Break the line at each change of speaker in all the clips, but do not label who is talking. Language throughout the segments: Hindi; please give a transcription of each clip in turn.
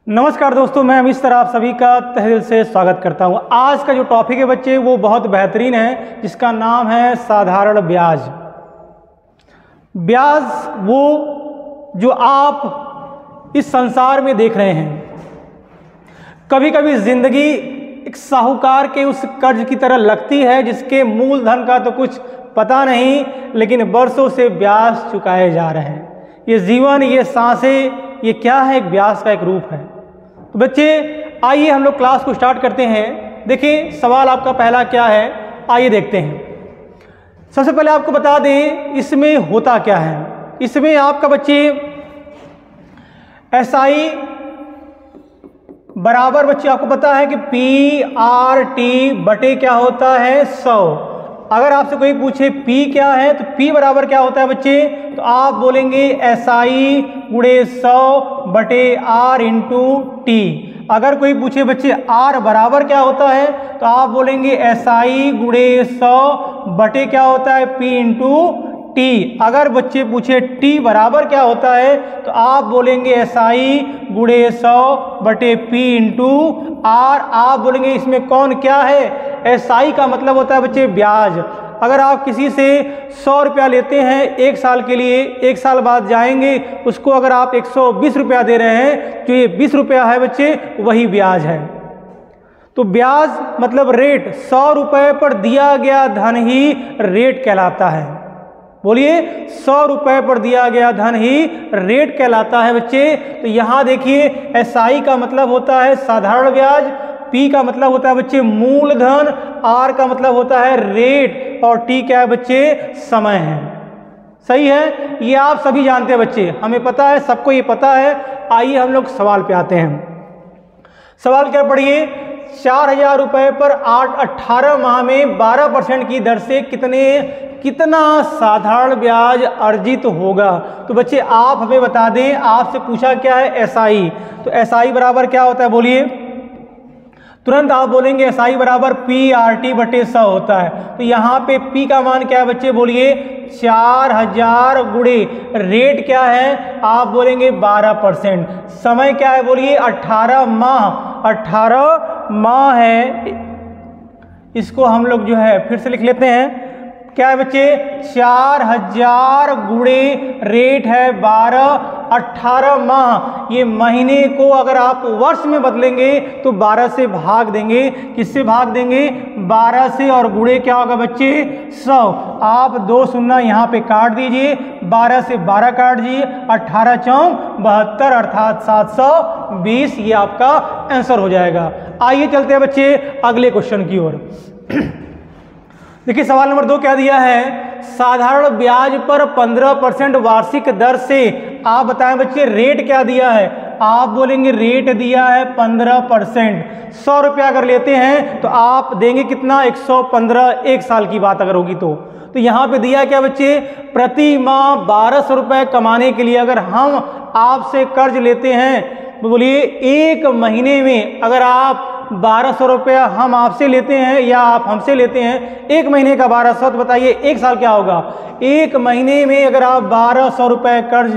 नमस्कार दोस्तों, मैं अमित सर आप सभी का तहे दिल से स्वागत करता हूं। आज का जो टॉपिक है बच्चे वो बहुत बेहतरीन है, जिसका नाम है साधारण ब्याज। ब्याज वो जो आप इस संसार में देख रहे हैं। कभी कभी जिंदगी एक साहूकार के उस कर्ज की तरह लगती है जिसके मूलधन का तो कुछ पता नहीं, लेकिन वर्षों से ब्याज चुकाए जा रहे हैं। ये जीवन, ये सांसें, ये क्या है? एक ब्याज का एक रूप है। तो बच्चे आइए हम लोग क्लास को स्टार्ट करते हैं। देखिए सवाल आपका पहला क्या है, आइए देखते हैं। सबसे पहले आपको बता दें इसमें होता क्या है। इसमें आपका बच्चे SI बराबर बच्चे आपको पता है कि PRT बटे क्या होता है 100। अगर आपसे कोई पूछे P क्या है तो P बराबर क्या होता है बच्चे, तो आप बोलेंगे SI गुणे 100 बटे R इंटू T। अगर कोई पूछे बच्चे R बराबर क्या होता है तो आप बोलेंगे SI गुणे 100 बटे क्या होता है P इंटू T। अगर बच्चे पूछे T बराबर क्या होता है तो आप बोलेंगे SI गुणे 100 बटे P इंटू R। आप बोलेंगे इसमें कौन क्या है? SI का मतलब होता है बच्चे ब्याज। अगर आप किसी से 100 रुपया लेते हैं एक साल के लिए, एक साल बाद जाएंगे उसको अगर आप 120 रुपया दे रहे हैं, जो ये 20 रुपया है बच्चे वही ब्याज है। तो ब्याज मतलब रेट, 100 रुपये पर दिया गया धन ही रेट कहलाता है। बोलिए, 100 रुपये पर दिया गया धन ही रेट कहलाता है बच्चे। तो यहाँ देखिए SI का मतलब होता है साधारण ब्याज, P का मतलब होता है बच्चे मूलधन, R का मतलब होता है रेट और T क्या है बच्चे? समय है। सही है, ये आप सभी जानते हैं बच्चे, हमें पता है, सबको ये पता है। आइए हम लोग सवाल पे आते हैं। सवाल क्या पढ़िए, 4000 रुपये पर 18 माह में 12% की दर से कितना साधारण ब्याज अर्जित होगा। तो बच्चे आप हमें बता दें, आपसे पूछा क्या है SI, तो SI बराबर क्या होता है बोलिए। तुरंत आप बोलेंगे SI बराबर PRT बटे 100 होता है। तो यहाँ पे P का मान क्या है बच्चे बोलिए, 4000 गुणे रेट क्या है, आप बोलेंगे 12%। समय क्या है बोलिए, 18 माह। 18 माह है, इसको हम लोग जो है फिर से लिख लेते हैं। क्या है बच्चे, 4000 गुणे रेट है 12, 18 माह। ये महीने को अगर आप वर्ष में बदलेंगे तो 12 से भाग देंगे। किससे भाग देंगे? 12 से, और गुणे क्या होगा बच्चे 100। आप 2 शून्य यहाँ पे काट दीजिए, 12 से 12 काट दीजिए, 18 चौक 72 अर्थात 720। ये आपका आंसर हो जाएगा। आइए चलते हैं बच्चे अगले क्वेश्चन की ओर। देखिए सवाल नंबर 2 क्या दिया है, साधारण ब्याज पर 15% वार्षिक दर से, आप बताएं बच्चे रेट क्या दिया है। आप बोलेंगे रेट दिया है 15%। 100 रुपया अगर लेते हैं तो आप देंगे कितना, 115, एक साल की बात अगर होगी तो यहाँ पे दिया क्या बच्चे, प्रति माह 1200 रुपये कमाने के लिए अगर हम आपसे कर्ज लेते हैं तो बोलिए एक महीने में अगर आप 1200 रुपया हम आपसे लेते हैं या आप हमसे लेते हैं, एक महीने का 1200, तो बताइए एक साल क्या होगा। एक महीने में अगर आप 1200 रुपये कर्ज,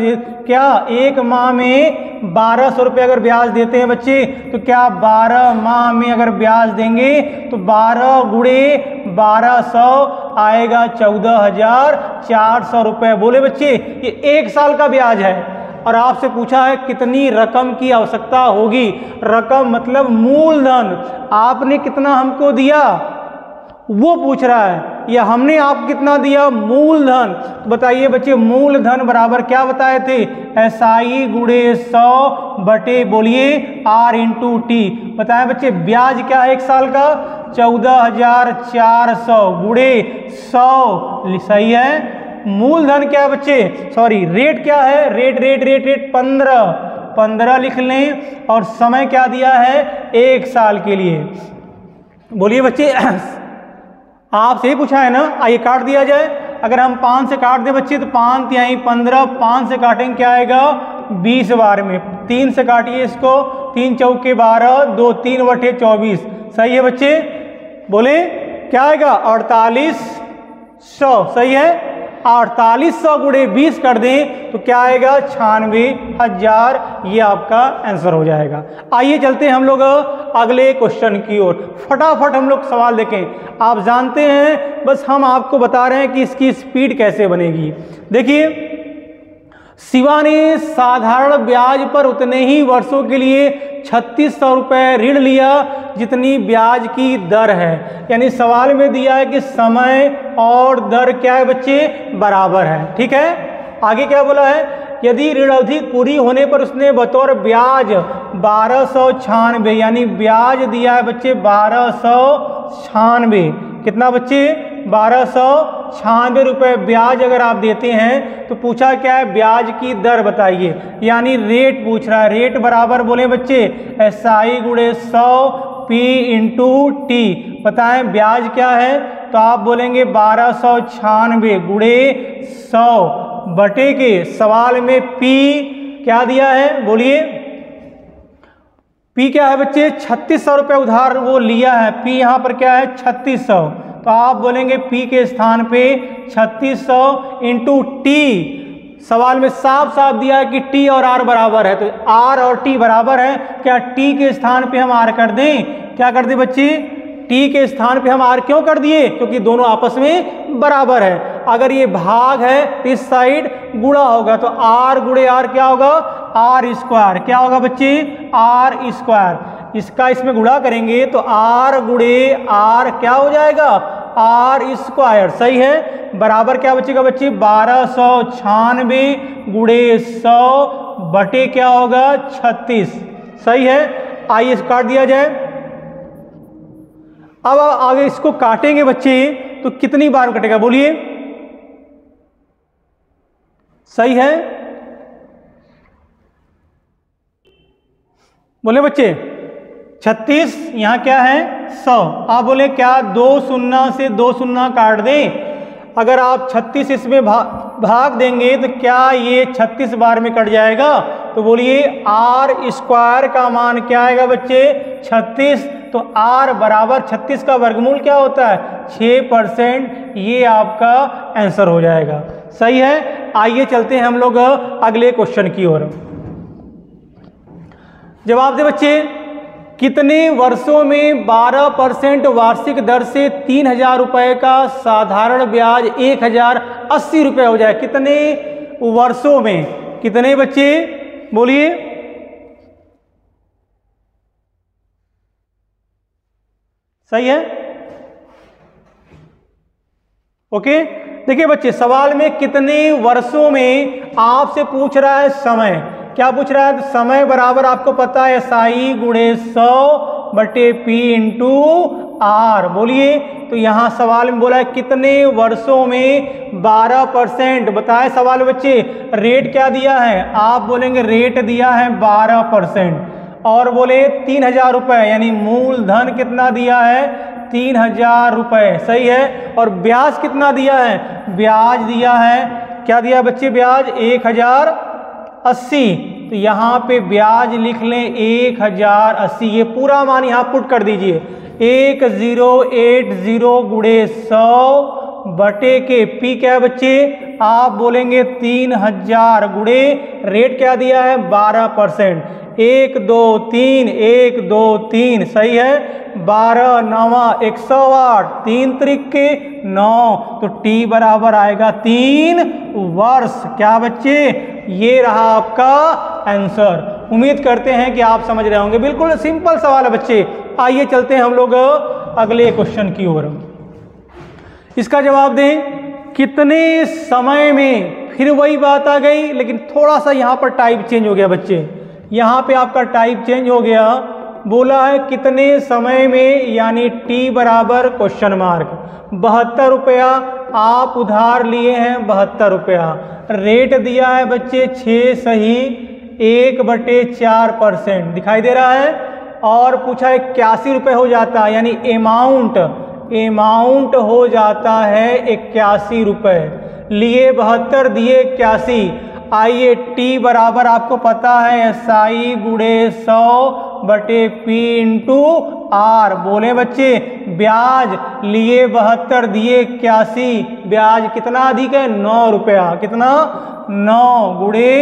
क्या एक माह में 1200 रुपये अगर ब्याज देते हैं बच्चे, तो क्या 12 माह में अगर ब्याज देंगे तो 12 गुणे 1200 आएगा 14,400 रुपये। बोले बच्चे ये एक साल का ब्याज है। और आपसे पूछा है कितनी रकम की आवश्यकता होगी। रकम मतलब मूलधन, आपने कितना हमको दिया वो पूछ रहा है, या हमने आपको कितना दिया मूलधन। तो बताइए बच्चे मूलधन बराबर क्या बताए थे, SI गुणे 100 बटे बोलिए R इंटू T। बताएं बच्चे ब्याज क्या है एक साल का, 14,400 गुणे 100। सही है। मूलधन क्या है बच्चे, सॉरी रेट क्या है, रेट 15 लिख लें। और समय क्या दिया है, एक साल के लिए। बोलिए बच्चे आपसे ही पूछा है ना, आइए काट दिया जाए। अगर हम 5 से काट दे बच्चे तो 5 तिहाई 15, 5 से काटेंगे क्या आएगा 20 बार में। 3 से काटिए इसको, 3 चौके 12, 2 3 बटे 24। सही है बच्चे, बोले क्या आएगा 4800। सही है। 4800 गुणे 20 कर दें तो क्या आएगा 96,000। ये आपका आंसर हो जाएगा। आइए चलते हैं हम लोग अगले क्वेश्चन की ओर। फटाफट हम लोग सवाल देखें। आप जानते हैं, बस हम आपको बता रहे हैं कि इसकी स्पीड कैसे बनेगी। देखिए, शिवा ने साधारण ब्याज पर उतने ही वर्षों के लिए 3600 रुपये ऋण लिया जितनी ब्याज की दर है। यानी सवाल में दिया है कि समय और दर क्या है बच्चे, बराबर है। ठीक है, आगे क्या बोला है, यदि ऋण अवधि पूरी होने पर उसने बतौर ब्याज 1296, यानी ब्याज दिया है बच्चे 1296। कितना बच्चे, 1296 रुपये ब्याज अगर आप देते हैं तो पूछा क्या है, ब्याज की दर बताइए, यानी रेट पूछ रहा है। रेट बराबर बोले बच्चे SI गुणे 100 P इंटू टी। बताएं ब्याज क्या है, तो आप बोलेंगे 1296 गुणे 100 बटे के, सवाल में P क्या दिया है बोलिए, P क्या है बच्चे 3600 रुपये उधार वो लिया है। P यहाँ पर क्या है 3600, तो आप बोलेंगे P के स्थान पे 3600 इंटू टी। सवाल में साफ साफ दिया है कि T और R बराबर है, तो R और T बराबर है। क्या T के स्थान पे हम R कर दें, क्या कर दें बच्चे, T के स्थान पे हम R क्यों कर दिए, क्योंकि दोनों आपस में बराबर है। अगर ये भाग है तो इस साइड गुणा होगा, तो R गुणे R क्या होगा, R स्क्वायर। क्या होगा बच्चे, R स्क्वायर। इसका इसमें गुणा करेंगे तो R गुणे R क्या हो जाएगा, R स्क्वायर। सही है, बराबर क्या बचेगा बच्चे 1296 गुणे 100 बटे क्या होगा 36। सही है, आइए काट दिया जाए। अब आगे इसको काटेंगे बच्चे तो कितनी बार कटेगा बोलिए, सही है, बोले बच्चे 36, यहाँ क्या है 100। आप बोले क्या 2 शून्य से 2 शून्य काट दें, अगर आप 36 इसमें भाग देंगे तो क्या ये 36 बार में कट जाएगा, तो बोलिए R स्क्वायर का मान क्या आएगा बच्चे 36। तो R बराबर 36 का वर्गमूल क्या होता है 6%। ये आपका आंसर हो जाएगा। सही है, आइए चलते हैं हम लोग अगले क्वेश्चन की ओर। जवाब दे बच्चे, कितने वर्षों में 12% वार्षिक दर से 3000 रुपये का साधारण ब्याज 1080 रुपये हो जाए। कितने वर्षों में, कितने बच्चे बोलिए, सही है, ओके। देखिए बच्चे, सवाल में कितने वर्षों में आपसे पूछ रहा है समय, क्या पूछ रहा है, तो समय बराबर आपको पता है SI गुणे 100 बटे P इंटू R। बोलिए, तो यहाँ सवाल में बोला है कितने वर्षों में 12%। बताए सवाल बच्चे, रेट क्या दिया है, आप बोलेंगे रेट दिया है 12%, और बोले 3000 रुपये, यानी मूलधन कितना दिया है 3000 रुपये। सही है, और ब्याज कितना दिया है, ब्याज दिया है, क्या दिया बच्चे, ब्याज 1080। तो यहाँ पे ब्याज लिख लें 1080, ये पूरा मान यहाँ पुट कर दीजिए 1080 गुणे 100 बटे के P क्या है बच्चे, आप बोलेंगे 3000 गुणे रेट क्या दिया है 12%। 1 2 3 1 2 3, सही है, 12 9 108, 3 त्रिके 9, तो T बराबर आएगा 3 वर्ष। क्या बच्चे, ये रहा आपका आंसर। उम्मीद करते हैं कि आप समझ रहे होंगे, बिल्कुल सिंपल सवाल है बच्चे। आइए चलते हैं हम लोग अगले क्वेश्चन की ओर। इसका जवाब दें, कितने समय में, फिर वही बात आ गई, लेकिन थोड़ा सा यहाँ पर टाइप चेंज हो गया बच्चे, यहाँ पे आपका टाइप चेंज हो गया। बोला है कितने समय में, यानी T बराबर क्वेश्चन मार्क 72 रुपया आप उधार लिए हैं, 72 रुपया। रेट दिया है बच्चे 6 सही 1/4% दिखाई दे रहा है, और पूछा 81 रुपये हो जाता है, यानी अमाउंट हो जाता है 81 रुपये। लिए 72 दिए 81। आइए टी बराबर आपको पता है SI गुणे 100/P इंटू R। बोले बच्चे ब्याज लिए 72 दिए 81, ब्याज कितना अधिक है 9 रुपया। कितना 9 गुणे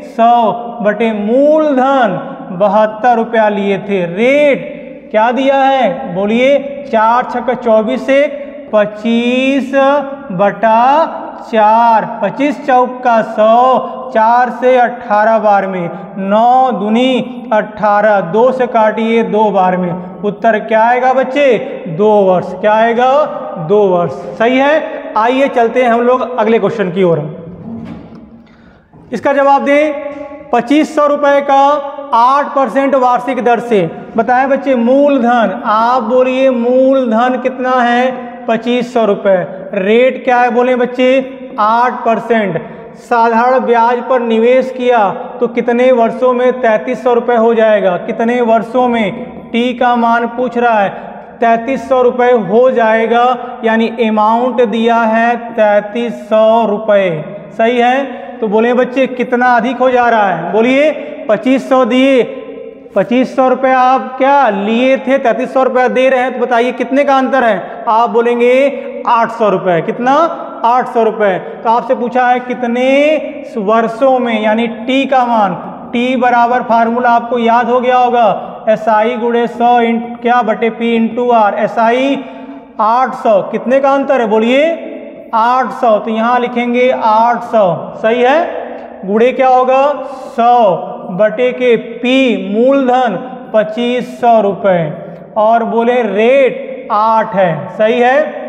100 मूलधन 72 रुपया लिए थे। रेट क्या दिया है बोलिए 4 छक्का 24 से 25/4, 25 चौका 100, 4 से 18 बार में, 9 दूनी 18, 2 से काटिए 2 बार में। उत्तर क्या आएगा बच्चे 2 वर्ष। क्या आएगा 2 वर्ष। सही है। आइए चलते हैं हम लोग अगले क्वेश्चन की ओर। इसका जवाब दें 2500 रुपए का 8% वार्षिक दर से। बताएं बच्चे मूलधन, आप बोलिए मूलधन कितना है 2500 रुपए। रेट क्या है बोले बच्चे 8%। साधारण ब्याज पर निवेश किया तो कितने वर्षों में 3300 रुपए हो जाएगा। कितने वर्षों में टी का मान पूछ रहा है 3300 रुपए हो जाएगा, यानी अमाउंट दिया है 3300 रुपए। सही है। तो बोले बच्चे कितना अधिक हो जा रहा है बोलिए 2500 दिए, 2500 रुपये आप क्या लिए थे 3300 रुपये दे रहे हैं, तो बताइए कितने का अंतर है। आप बोलेंगे 800 रुपये। कितना 800 रुपये। तो आपसे पूछा है कितने वर्षों में, यानी टी का मान। टी बराबर फार्मूला आपको याद हो गया होगा SI गुणे 100 क्या बटे P इंटू R। SI 800, कितने का अंतर है बोलिए 800, तो यहाँ लिखेंगे 800। सही है। गुणे क्या होगा 100 बटे के P मूलधन 2500 रुपये, और बोले रेट 8 है। सही है।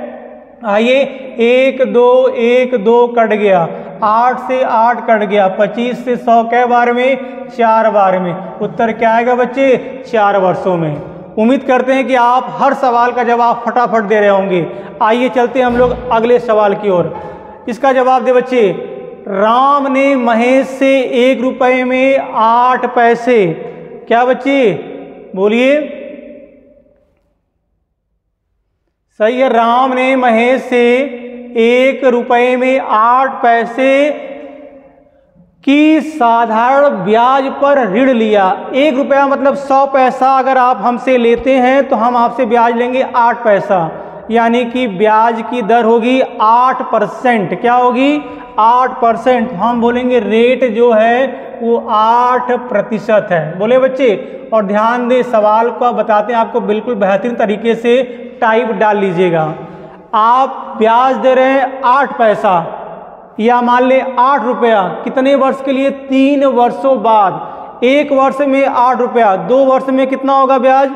आइए 1 2 1 2 कट गया, 8 से 8 कट गया, 25 से 100 कै बार में 4 बार में। उत्तर क्या आएगा बच्चे 4 वर्षों में। उम्मीद करते हैं कि आप हर सवाल का जवाब फटाफट दे रहे होंगे। आइए चलते हैं हम लोग अगले सवाल की ओर। इसका जवाब दे बच्चे राम ने महेश से 1 रुपये में 8 पैसे। क्या बच्चे बोलिए। सही है। राम ने महेश से 1 रुपये में 8 पैसे की साधारण ब्याज पर ऋण लिया। 1 रुपया मतलब 100 पैसा अगर आप हमसे लेते हैं तो हम आपसे ब्याज लेंगे 8 पैसा, यानी कि ब्याज की दर होगी 8%। क्या होगी 8%। हम बोलेंगे रेट जो है वो 8% है। बोले बच्चे। और ध्यान दें सवाल को बताते हैं आपको बिल्कुल बेहतरीन तरीके से टाइप डाल लीजिएगा। आप ब्याज दे रहे हैं 8 पैसा, या मान ले 8 रुपया। कितने वर्ष के लिए 3 वर्षों बाद। 1 वर्ष में 8 रुपया, 2 वर्ष में कितना होगा ब्याज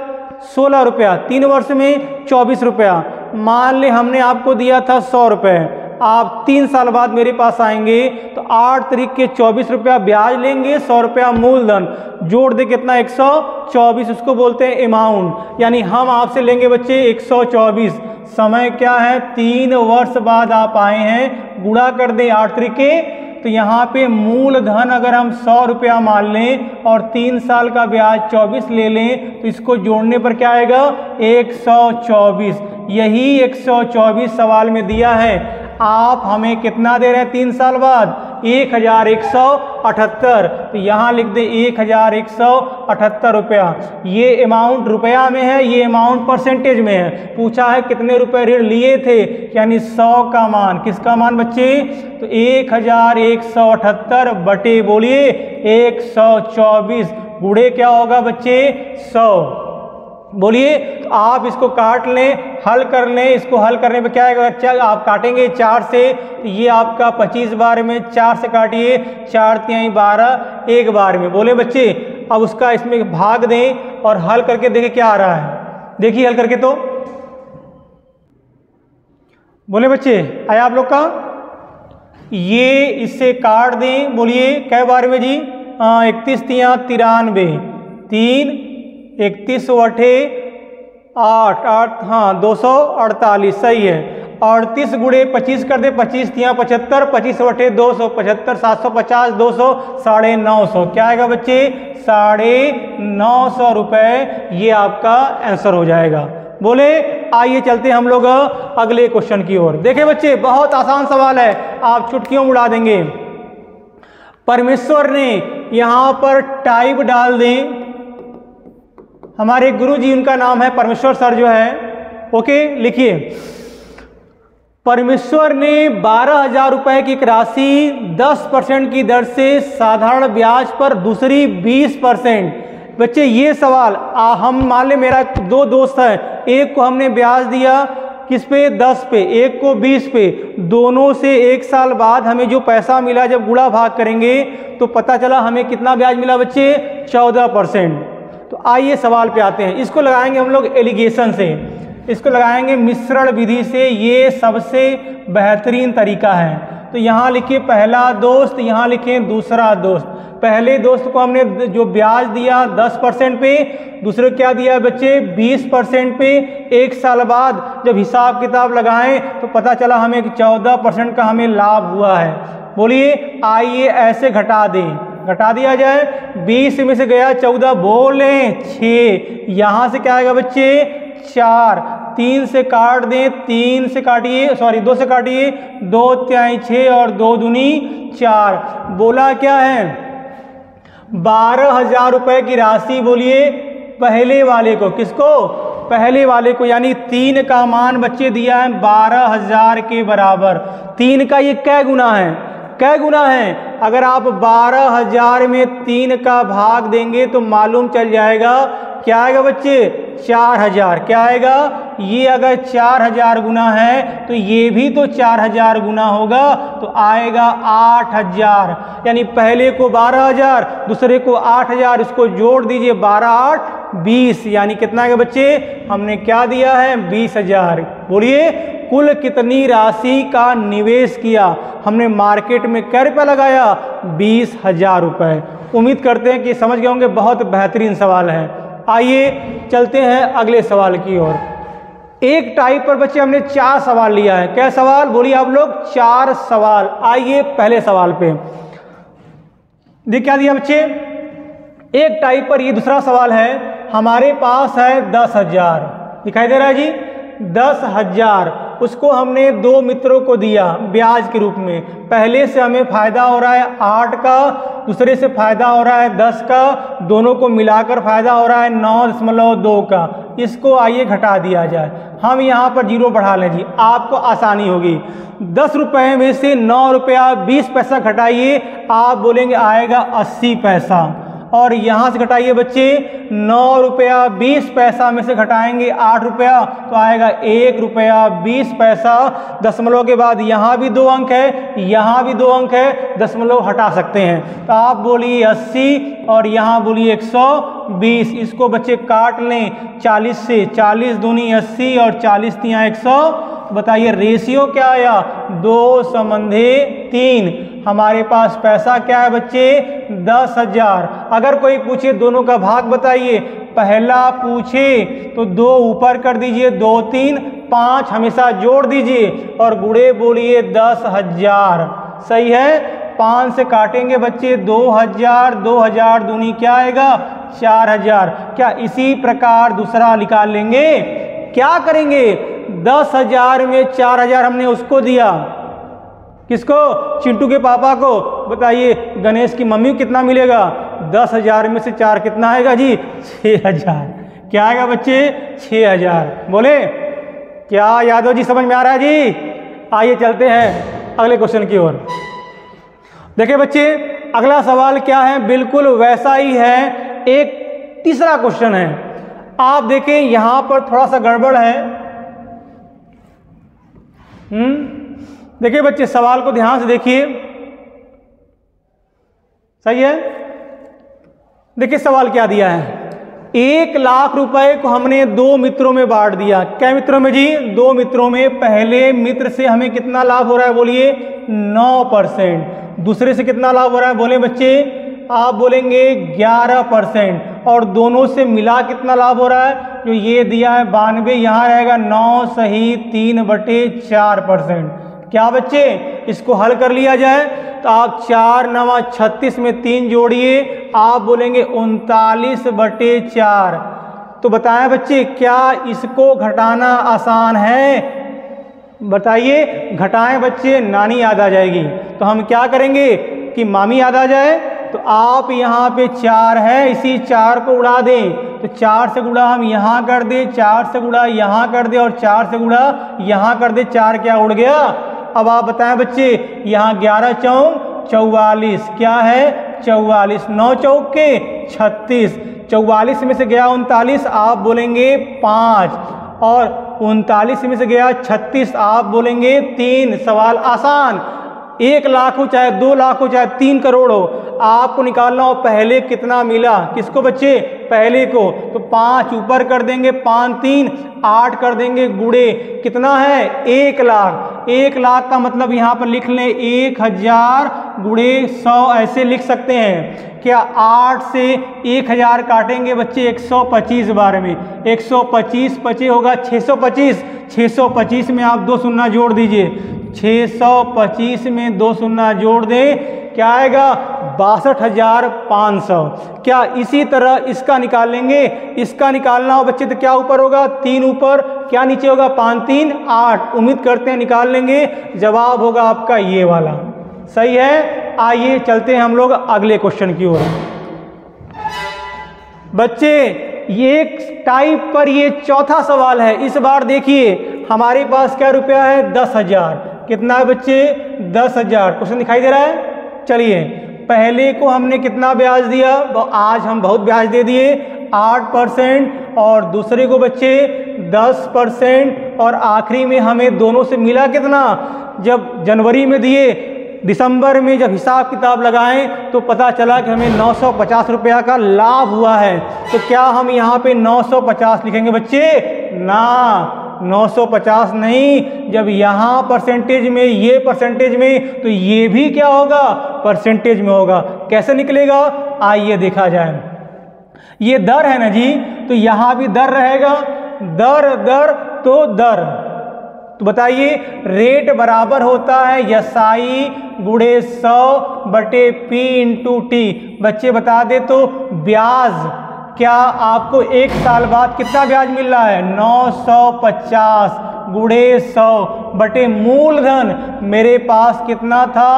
16 रुपया, 3 वर्ष में 24 रुपया। मान ले हमने आपको दिया था 100 रुपये, आप 3 साल बाद मेरे पास आएंगे तो 8 तारीख के 24 रुपया ब्याज लेंगे, 100 रुपया मूलधन, जोड़ दे कितना 124, उसको बोलते हैं अमाउंट। यानी हम आपसे लेंगे बच्चे 124। समय क्या है 3 वर्ष बाद आप आए हैं, गुणा कर दें 8 तरीके, तो यहाँ पे मूलधन अगर हम 100 रुपया मान लें और 3 साल का ब्याज 24 ले लें तो इसको जोड़ने पर क्या आएगा 124। यही 124 सवाल में दिया है। आप हमें कितना दे रहे हैं 3 साल बाद 1178। तो यहाँ लिख दे 1178 रुपया। ये अमाउंट रुपया में है, ये अमाउंट परसेंटेज में है। पूछा है कितने रुपए ऋण लिए थे, यानी 100 का मान। किसका मान बच्चे तो 1178 बटे बोलिए 124, गुणे क्या होगा बच्चे 100। बोलिए आप इसको काट लें, हल कर लें। इसको हल करने पे क्या आएगा, आप काटेंगे 4 से, तो ये आपका 25 बार में 4 से काटिए, 4 तिहाई 12 1 बार में। बोले बच्चे अब उसका इसमें भाग दें और हल करके देखें क्या आ रहा है। देखिए हल करके तो बोले बच्चे आया आप लोग का, ये इससे काट दें। बोलिए कै बार में जी 31 तिया 93, 3 31 वठे 8 8 हाँ 248। सही है। 38 गुणे 25 कर दे, 25 तिया 75, 25 वठे 275, 750 200 950। क्या आएगा बच्चे 950 रुपये। ये आपका आंसर हो जाएगा। बोले आइए चलते हम लोग अगले क्वेश्चन की ओर। देखें बच्चे बहुत आसान सवाल है, आप चुटकियों उड़ा देंगे। परमेश्वर ने यहाँ पर टाइप डाल दें। हमारे गुरुजी, उनका नाम है परमेश्वर सर जो है, ओके, लिखिए। परमेश्वर ने 12,000 रुपए की एक राशि 10% की दर से साधारण ब्याज पर दूसरी 20%। बच्चे ये सवाल हम मान ले मेरा 2 दोस्त है, एक को हमने ब्याज दिया किस पे 10 पे, एक को 20 पे, दोनों से 1 साल बाद हमें जो पैसा मिला जब गुणा भाग करेंगे तो पता चला हमें कितना ब्याज मिला बच्चे 14%। तो आइए सवाल पे आते हैं। इसको लगाएंगे हम लोग एलिगेशन से, इसको लगाएंगे मिश्रण विधि से, ये सबसे बेहतरीन तरीका है। तो यहाँ लिखिए पहला दोस्त, यहाँ लिखिए दूसरा दोस्त। पहले दोस्त को हमने जो ब्याज दिया 10% पे, दूसरे क्या दिया बच्चे 20% पे। 1 साल बाद जब हिसाब किताब लगाएं तो पता चला हमें 14% का हमें लाभ हुआ है। बोलिए आइए ऐसे घटा दें, घटा दिया जाए। 20 में से गया 14, बोलें 6, यहाँ से क्या आएगा बच्चे 4, 3 से काट दें, 3 से काटिए, सॉरी 2 से काटिए, 2 तिहाई 6 और 2 दूनी 4। बोला क्या है 12,000 रुपए की राशि। बोलिए पहले वाले को, किसको, पहले वाले को, यानी 3 का मान बच्चे दिया है 12,000 के बराबर। 3 का ये कै गुना है, कै गुना है। अगर आप 12,000 में 3 का भाग देंगे तो मालूम चल जाएगा क्या आएगा बच्चे 4,000। क्या आएगा, ये अगर 4,000 गुना है तो ये भी तो 4,000 गुना होगा, तो आएगा 8,000। यानी पहले को 12,000, दूसरे को 8,000, इसको जोड़ दीजिए 12 8 20, यानी कितना आएगा बच्चे, हमने क्या दिया है 20,000। बोलिए कुल कितनी राशि का निवेश किया हमने, मार्केट में क्या रुपया लगाया 20,000 रुपये। उम्मीद करते हैं कि समझ गए होंगे, बहुत बेहतरीन सवाल है। आइए चलते हैं अगले सवाल की ओर। एक टाइप पर बच्चे हमने 4 सवाल लिया है। क्या सवाल, बोलिए आप लोग 4 सवाल। आइए पहले सवाल पे देख क्या दिया बच्चे, एक टाइप पर ये दूसरा सवाल है। हमारे पास है 10,000, दिखाई दे रहा है जी 10,000, उसको हमने 2 मित्रों को दिया ब्याज के रूप में। पहले से हमें फायदा हो रहा है 8 का, दूसरे से फायदा हो रहा है 10 का, दोनों को मिलाकर फायदा हो रहा है 9.2 का। इसको आइए घटा दिया जाए। हम यहाँ पर 0 बढ़ा लें जी, आपको आसानी होगी। 10 रुपये में से 9 रुपया 20 पैसा घटाइए, आप बोलेंगे आएगा 80 पैसा। और यहाँ से घटाइए बच्चे 9 रुपया 20 पैसा में से घटाएंगे 8 रुपया, तो आएगा 1 रुपया 20 पैसा। दशमलव के बाद यहाँ भी 2 अंक है, यहाँ भी 2 अंक है, दशमलव हटा सकते हैं। तो आप बोलिए 80 और यहाँ बोलिए 120। इसको बच्चे काट लें 40 से, 40 दूनी 80 और 40 तिया 100। बताइए रेशियो क्या आया 2:3। हमारे पास पैसा क्या है बच्चे 10,000। अगर कोई पूछे दोनों का भाग बताइए, पहला पूछे तो 2 ऊपर कर दीजिए, 2 3 5 हमेशा जोड़ दीजिए और गुणे बोलिए 10,000। सही है, 5 से काटेंगे बच्चे 2,000, 2,000 दूनी क्या आएगा 4,000। क्या इसी प्रकार दूसरा निकाल लेंगे? क्या करेंगे 10,000 में 4,000 हमने उसको दिया, किसको, चिंटू के पापा को। बताइए गणेश की मम्मी को कितना मिलेगा, 10,000 में से 4 कितना आएगा जी 6,000। क्या आएगा बच्चे 6,000। बोले क्या यादव जी समझ में आ रहा है जी? आइए चलते हैं अगले क्वेश्चन की ओर। देखिए बच्चे अगला सवाल क्या है, बिल्कुल वैसा ही है, एक तीसरा क्वेश्चन है। आप देखें यहां पर थोड़ा सा गड़बड़ है। देखिए बच्चे सवाल को ध्यान से देखिए, सही है। देखिए सवाल क्या दिया है, 1 लाख रुपए को हमने 2 मित्रों में बांट दिया। क्या मित्रों में जी 2 मित्रों में। पहले मित्र से हमें कितना लाभ हो रहा है, बोलिए 9%। दूसरे से कितना लाभ हो रहा है, बोले बच्चे, आप बोलेंगे 11%। और दोनों से मिला कितना लाभ हो रहा है, जो ये दिया है 92, यहाँ रहेगा 9 सही 3/4%। क्या बच्चे इसको हल कर लिया जाए तो आप 4 9 36 में 3 जोड़िए, आप बोलेंगे 39/4। तो बताएं बच्चे क्या इसको घटाना आसान है? बताइए घटाएं बच्चे, नानी याद आ जाएगी। तो हम क्या करेंगे कि मामी याद आ जाए, तो आप यहाँ पे 4 है, इसी 4 को उड़ा दें, तो 4 से गुणा हम यहाँ कर दें, 4 से गुणा यहाँ कर दें और 4 से गुणा यहाँ कर दें। 4 क्या उड़ गया। अब आप बताएं बच्चे, यहाँ 11 चौक 44, क्या है 44, 9 चौके 36, 44 में से गया 39, आप बोलेंगे 5, और 39 में से गया 36, आप बोलेंगे 3। सवाल आसान। 1 लाख हो चाहे 2 लाख हो चाहे 3 करोड़ हो, आपको निकालना हो पहले कितना मिला। किसको बच्चे, पहले को। तो 5 ऊपर कर देंगे, 5 3 8 कर देंगे, गुणे कितना है 1 लाख। 1 लाख का मतलब यहाँ पर लिख लें 1000 गुणे 100, ऐसे लिख सकते हैं। क्या 8 से 1000 काटेंगे बच्चे 125 बार में, 125 25 होगा 625, 625 में आप 2 शून्य जोड़ दीजिए, 625 में 2 शून्य जोड़ दें, क्या आएगा 62,500। क्या इसी तरह इसका निकालेंगे, इसका निकालना हो बच्चे तो क्या ऊपर होगा 3 ऊपर, क्या नीचे होगा 5 3 8। उम्मीद करते हैं निकाल लेंगे। जवाब होगा आपका ये वाला। सही है। आइए चलते हैं हम लोग अगले क्वेश्चन की ओर। बच्चे ये टाइप पर ये चौथा सवाल है। इस बार देखिए हमारे पास क्या रुपया है 10,000। कितना है बच्चे 10,000। क्वेश्चन दिखाई दे रहा है। चलिए पहले को हमने कितना ब्याज दिया, आज हम बहुत ब्याज दे दिए 8%, और दूसरे को बच्चे 10%, और आखिरी में हमें दोनों से मिला कितना, जब जनवरी में दिए दिसंबर में जब हिसाब किताब लगाएं तो पता चला कि हमें 950 रुपया का लाभ हुआ है। तो क्या हम यहाँ पे 950 लिखेंगे बच्चे, ना 950 नहीं। जब यहाँ परसेंटेज में, ये परसेंटेज में, तो ये भी क्या होगा परसेंटेज में होगा। कैसे निकलेगा आइए देखा जाए। ये दर है ना जी, तो यहाँ भी दर रहेगा, दर दर तो दर। तो बताइए रेट बराबर होता है SI गुणे 100 बटे P इंटू T। बच्चे बता दे तो ब्याज क्या आपको 1 साल बाद कितना ब्याज मिल रहा है 950 गुणे 100 बटे मूलधन मेरे पास कितना था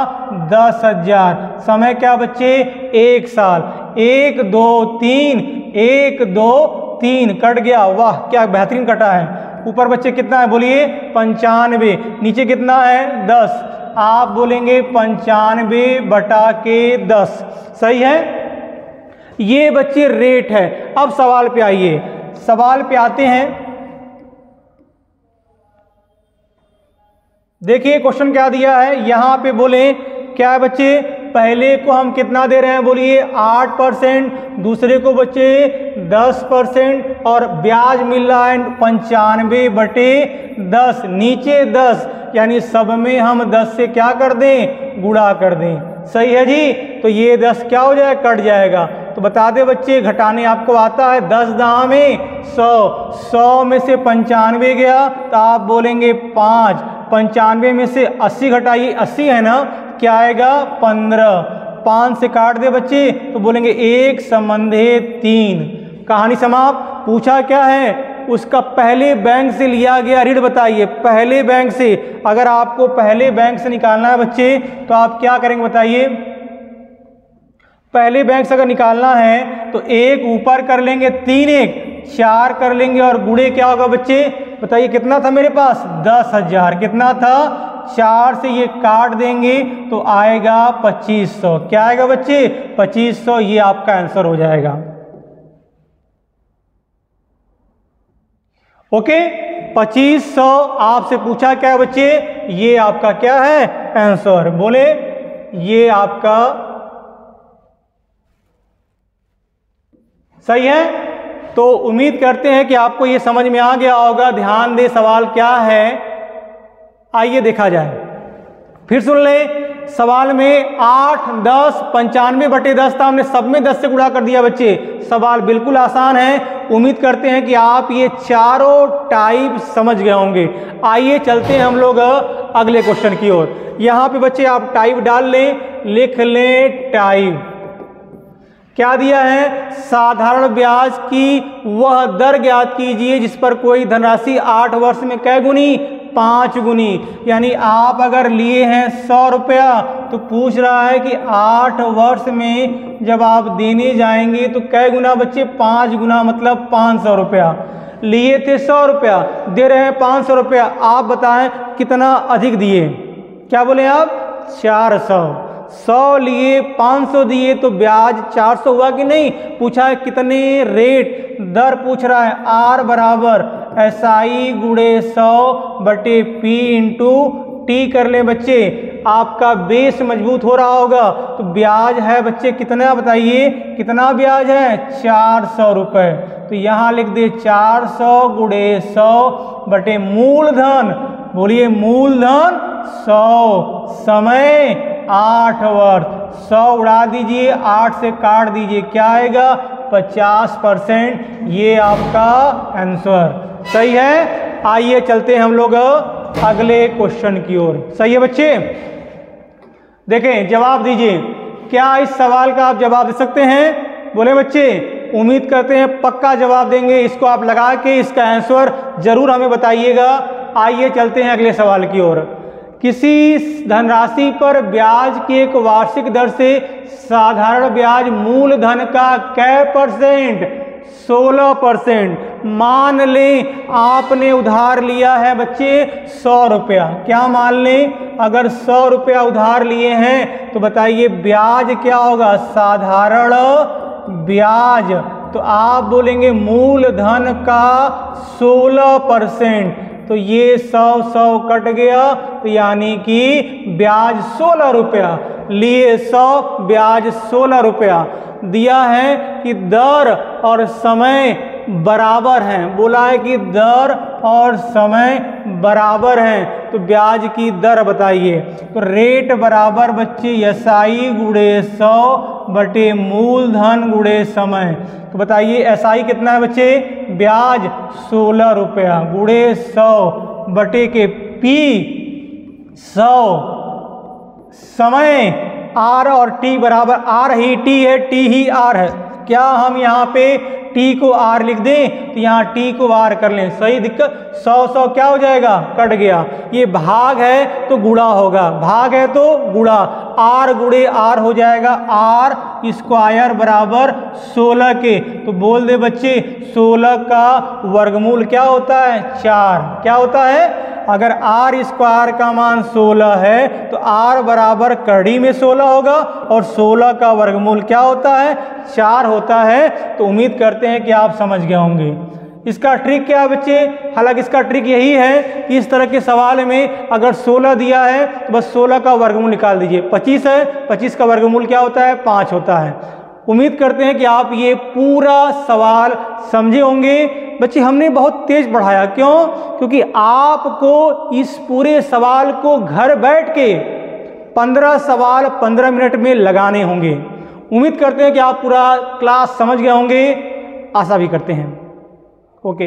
10,000। समय क्या बच्चे 1 साल। 1 2 3 1 2 3 कट गया। वाह क्या बेहतरीन कटा है। ऊपर बच्चे कितना है बोलिए 95, नीचे कितना है 10, आप बोलेंगे 95 बटा के 10। सही है। ये बच्चे रेट है। अब सवाल पे आइए, सवाल पे आते हैं। देखिए क्वेश्चन क्या दिया है यहाँ पे, बोले क्या है बच्चे, पहले को हम कितना दे रहे हैं बोलिए 8%, दूसरे को बच्चे 10%, और ब्याज मिल रहा है 95 बटे 10, नीचे 10, यानी सब में हम 10 से क्या कर दें गुणा कर दें। सही है जी। तो ये 10 क्या हो जाए कट जाएगा। तो बता दे बच्चे घटाने आपको आता है, 10 दाह में 100, 100 में से 95 गया तो आप बोलेंगे 5, 95 में से 80 घटाइए, 80 है ना, क्या आएगा 15, 5 से काट दे बच्चे तो बोलेंगे 1 संबंधे 3। कहानी समाप्त। पूछा क्या है, उसका पहले बैंक से लिया गया ऋण बताइए। पहले बैंक से, अगर आपको पहले बैंक से निकालना है बच्चे तो आप क्या करेंगे बताइए। पहले बैंक से अगर निकालना है तो 1 ऊपर कर लेंगे, 3 1 4 कर लेंगे, और गुणे क्या होगा बच्चे बताइए कितना था मेरे पास 10,000। कितना था 4 से ये काट देंगे तो आएगा 2500। क्या आएगा बच्चे 2500। ये आपका आंसर हो जाएगा। ओके 2500 आपसे पूछा क्या है बच्चे, ये आपका क्या है आंसर। बोले ये आपका सही है। तो उम्मीद करते हैं कि आपको ये समझ में आ गया होगा। ध्यान दे सवाल क्या है, आइए देखा जाए। फिर सुन ले। सवाल में 8 10 95 बटे 10 था, हमने सब में 10 से गुणा कर दिया बच्चे। सवाल बिल्कुल आसान है। उम्मीद करते हैं कि आप ये चारों टाइप समझ गए होंगे। आइए चलते हैं हम लोग अगले क्वेश्चन की ओर। यहाँ पे बच्चे आप टाइप डाल लें, लिख लें टाइप। क्या दिया है, साधारण ब्याज की वह दर ज्ञात कीजिए जिस पर कोई धनराशि 8 वर्ष में कै गुनी 5 गुनी। यानी आप अगर लिए हैं 100 रुपया तो पूछ रहा है कि 8 वर्ष में जब आप देने जाएंगे तो कै गुना बच्चे, 5 गुना, मतलब 500 रुपया। लिए थे 100 रुपया, दे रहे हैं 500 रुपया। आप बताएं कितना अधिक दिए? क्या बोले आप? 400। 100 लिए, 500 दिए, तो ब्याज 400 हुआ कि नहीं? पूछा है कितने, रेट, दर पूछ रहा है। आर बराबर SI गुणे 100 बटे P इंटू टी कर ले बच्चे। आपका बेस मजबूत हो रहा होगा। तो ब्याज है बच्चे कितना, बताइए कितना ब्याज है? 400 रुपये। तो यहाँ लिख दे 400 गुणे 100 बटे मूलधन, बोलिए मूलधन 100, समय 8 वर्ष। 100 उड़ा दीजिए, 8 से काट दीजिए, क्या आएगा? 50%। ये आपका आंसर सही है। आइए चलते हैं हम लोग अगले क्वेश्चन की ओर। सही है बच्चे? देखें, जवाब दीजिए। क्या इस सवाल का आप जवाब दे सकते हैं? बोले बच्चे, उम्मीद करते हैं पक्का जवाब देंगे। इसको आप लगा के इसका आंसर जरूर हमें बताइएगा। आइए चलते हैं अगले सवाल की ओर। किसी धनराशि पर ब्याज की एक वार्षिक दर से साधारण ब्याज मूलधन का कै %? 16%। मान लें आपने उधार लिया है बच्चे 100 रुपया। क्या मान लें? अगर 100 रुपया उधार लिए हैं तो बताइए ब्याज क्या होगा? साधारण ब्याज। तो आप बोलेंगे मूलधन का 16%। तो ये 100 कट गया, तो यानी कि ब्याज 16 रुपया। लिए 100, ब्याज 16 रुपया। दिया है कि दर और समय बराबर हैं। बोला है कि दर और समय बराबर हैं, तो ब्याज की दर बताइए। तो रेट बराबर बच्चे SI गुणे 100 बटे मूलधन गुणे समय। तो बताइए SI कितना है बच्चे? ब्याज 16 रुपया गुणे 100 बटे के P 100, समय R और T बराबर, R ही T है, T ही R है। क्या हम यहाँ पे T को R लिख दें? तो यहाँ T को R कर लें। सही दिक्कत। 100 क्या हो जाएगा? कट गया। ये भाग है तो गुणा होगा, भाग है तो गुणा, R गुणे R हो जाएगा। R स्क्वायर बराबर 16 के। तो बोल दे बच्चे 16 का वर्गमूल क्या होता है? 4। क्या होता है? अगर R स्क्वायर का मान 16 है तो R बराबर कड़ी में 16 होगा, और 16 का वर्गमूल क्या होता है? 4 होता है। तो उम्मीद करते हैं कि आप समझ गए होंगे। इसका ट्रिक क्या है बच्चे? हालांकि इसका ट्रिक यही है कि इस तरह के सवाल में अगर 16 दिया है तो बस 16 का वर्गमूल निकाल दीजिए। 25 है, 25 का वर्गमूल क्या होता है? 5 होता है। उम्मीद करते हैं कि आप ये पूरा सवाल समझे होंगे। बच्चे हमने बहुत तेज पढ़ाया, क्यों? क्योंकि आपको इस पूरे सवाल को घर बैठ के 15 सवाल 15 मिनट में लगाने होंगे। उम्मीद करते हैं कि आप पूरा क्लास समझ गए होंगे, आशा भी करते हैं। ओके।